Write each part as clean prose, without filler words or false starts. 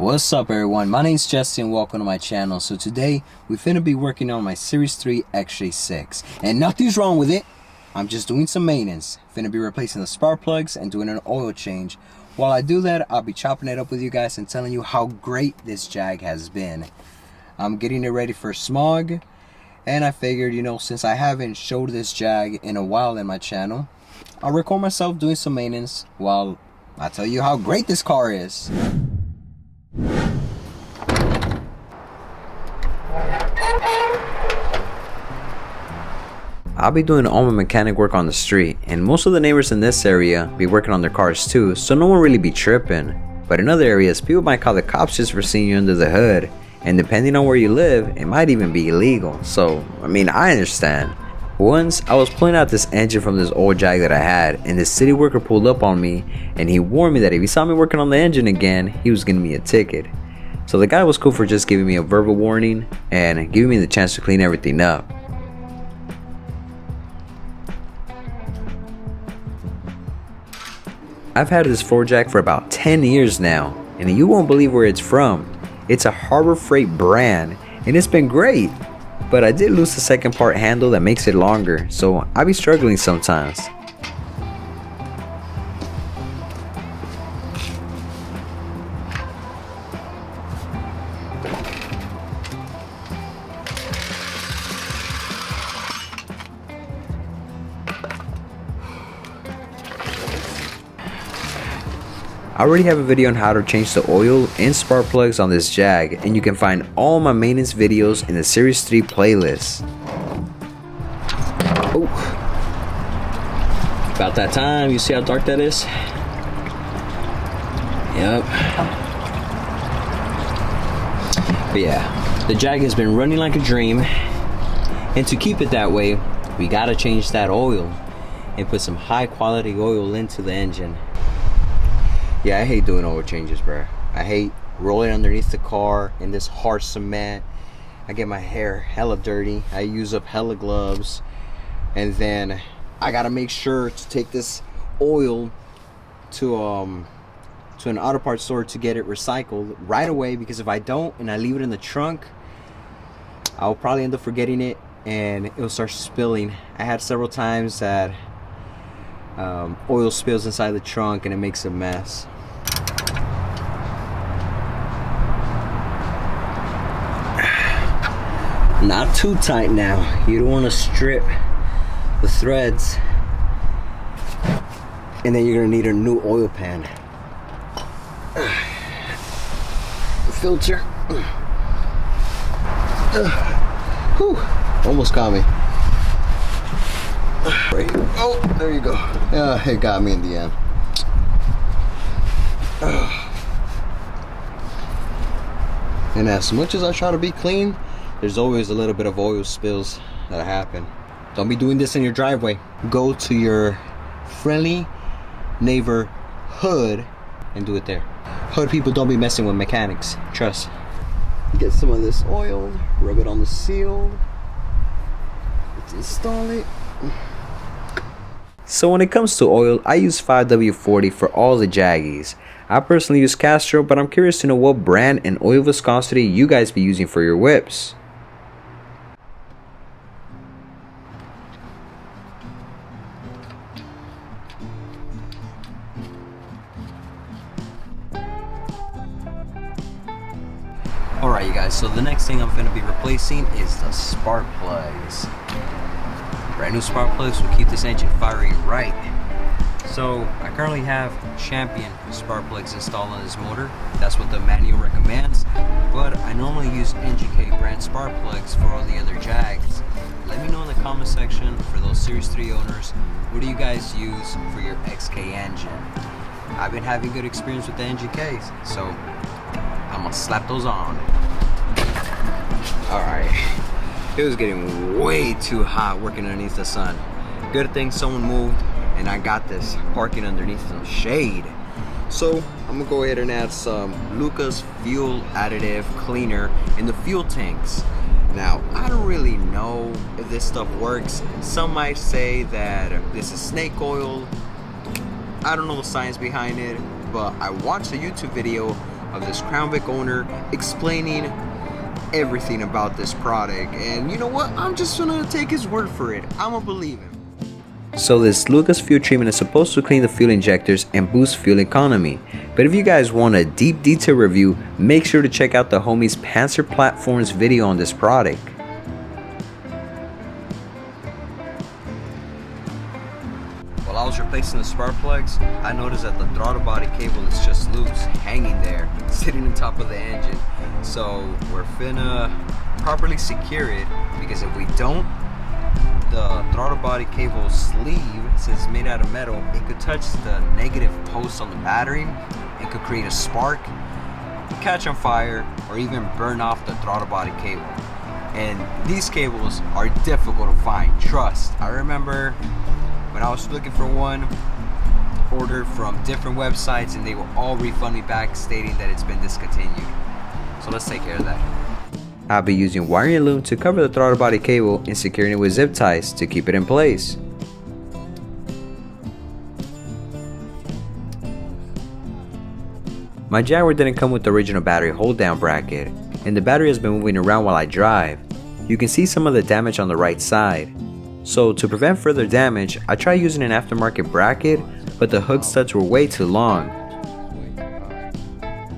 What's up everyone, my name's Jesse and welcome to my channel. So today we finna be working on my Series 3 XJ6 and nothing's wrong with it. I'm just doing some maintenance. Finna be replacing the spark plugs and doing an oil change. While I do that, I'll be chopping it up with you guys and telling you how great this Jag has been. I'm getting it ready for smog, and I figured, since I haven't showed this Jag in a while in my channel, I'll record myself doing some maintenance while I tell you how great this car is. I'll be doing all my mechanic work on the street, and most of the neighbors in this area be working on their cars too, so no one really be tripping. But in other areas, people might call the cops just for seeing you under the hood, and depending on where you live, it might even be illegal. So, I understand. Once, I was pulling out this engine from this old Jag that I had, and this city worker pulled up on me, and he warned me that if he saw me working on the engine again, he was giving me a ticket. So the guy was cool for just giving me a verbal warning, and giving me the chance to clean everything up. I've had this Ford Jag for about 10 years now, and you won't believe where it's from. It's a Harbor Freight brand, and it's been great. But I did lose the second part handle that makes it longer, so I be struggling sometimes. I already have a video on how to change the oil and spark plugs on this Jag, and you can find all my maintenance videos in the Series 3 playlist. Oh, about that time. You see how dark that is? Yep. But yeah, the Jag has been running like a dream, and to keep it that way, we gotta change that oil and put some high quality oil into the engine. Yeah, I hate doing oil changes, bro. I hate rolling underneath the car in this hard cement. I get my hair hella dirty. I use up hella gloves. And then I gotta make sure to take this oil to an auto parts store to get it recycled right away, because if I don't and I leave it in the trunk, I'll probably end up forgetting it and it'll start spilling. I had several times that oil spills inside the trunk and it makes a mess. Not too tight now. You don't want to strip the threads, and then you're gonna need a new oil pan. Filter. Whew. Almost got me. Right. Oh, there you go. Yeah, it got me in the end. And as much as I try to be clean, there's always a little bit of oil spills that happen. Don't be doing this in your driveway. Go to your friendly neighbor hood and do it there. Hood people don't be messing with mechanics. Trust. Get some of this oil, rub it on the seal. Let's install it. So when it comes to oil, I use 5W40 for all the Jaggies. I personally use Castro, but I'm curious to know what brand and oil viscosity you guys be using for your whips. Alright you guys, so the next thing I'm going to be replacing is the spark plugs. Brand new spark plugs will keep this engine firing right. So I currently have Champion spark plugs installed on this motor. That's what the manual recommends. But I normally use NGK brand spark plugs for all the other Jags. Let me know in the comment section for those Series 3 owners, what do you guys use for your XK engine? I've been having good experience with the NGKs, so I'm gonna slap those on. Alright. It was getting way too hot working underneath the sun. Good thing someone moved and I got this parking underneath some shade. So I'm gonna go ahead and add some Lucas fuel additive cleaner in the fuel tanks. Now, I don't really know if this stuff works. Some might say that this is snake oil. I don't know the science behind it, but I watched a YouTube video of this Crown Vic owner explaining everything about this product. And you know what? I'm just gonna take his word for it. I'm gonna believe him. So this Lucas fuel treatment is supposed to clean the fuel injectors and boost fuel economy. But if you guys want a deep detail review, make sure to check out the homies Panzer Platform's video on this product. While I was replacing the spark plugs, I noticed that the throttle body cable is just loose, hanging there, sitting on top of the engine. So we're finna properly secure it, because if we don't, the throttle body cable sleeve, since it's made out of metal, it could touch the negative post on the battery and could create a spark, catch on fire, or even burn off the throttle body cable. And these cables are difficult to find, trust. I remember when I was looking for one, ordered from different websites, and they will all refund me back stating that it's been discontinued. So let's take care of that. I'll be using wiring loom to cover the throttle body cable and securing it with zip ties to keep it in place. My Jaguar didn't come with the original battery hold down bracket, and the battery has been moving around while I drive. You can see some of the damage on the right side. So to prevent further damage, I tried using an aftermarket bracket, but the hook studs were way too long.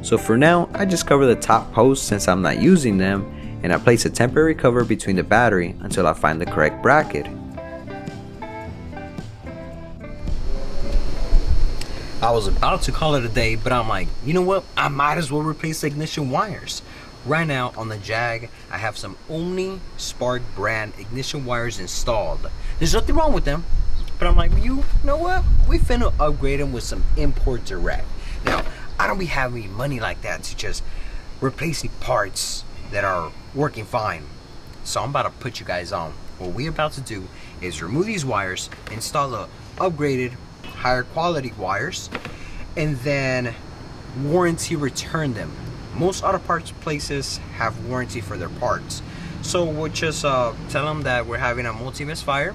So for now, I just cover the top posts since I'm not using them, and I place a temporary cover between the battery until I find the correct bracket. I was about to call it a day, but I'm like, you know what? I might as well replace the ignition wires. Right now on the Jag, I have some Omni Spark brand ignition wires installed. There's nothing wrong with them, but I'm like, you know what? We finna upgrade them with some import direct. Now, I don't be having money like that to just replacing parts that are working fine. So I'm about to put you guys on. What we're about to do is remove these wires, install the upgraded, higher quality wires, and then warranty return them. Most auto parts places have warranty for their parts. So we'll just tell them that we're having a multi-misfire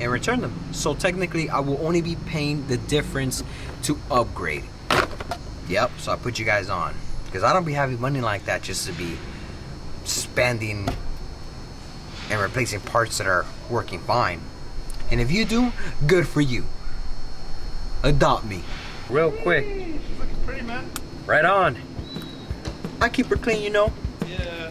and return them. So technically I will only be paying the difference to upgrade. Yep, so I put you guys on, because I don't be having money like that just to be spending and replacing parts that are working fine. And if you do, good for you. Adopt me. Real quick. She's looking pretty, man. Right on. I keep her clean, you know. Yeah.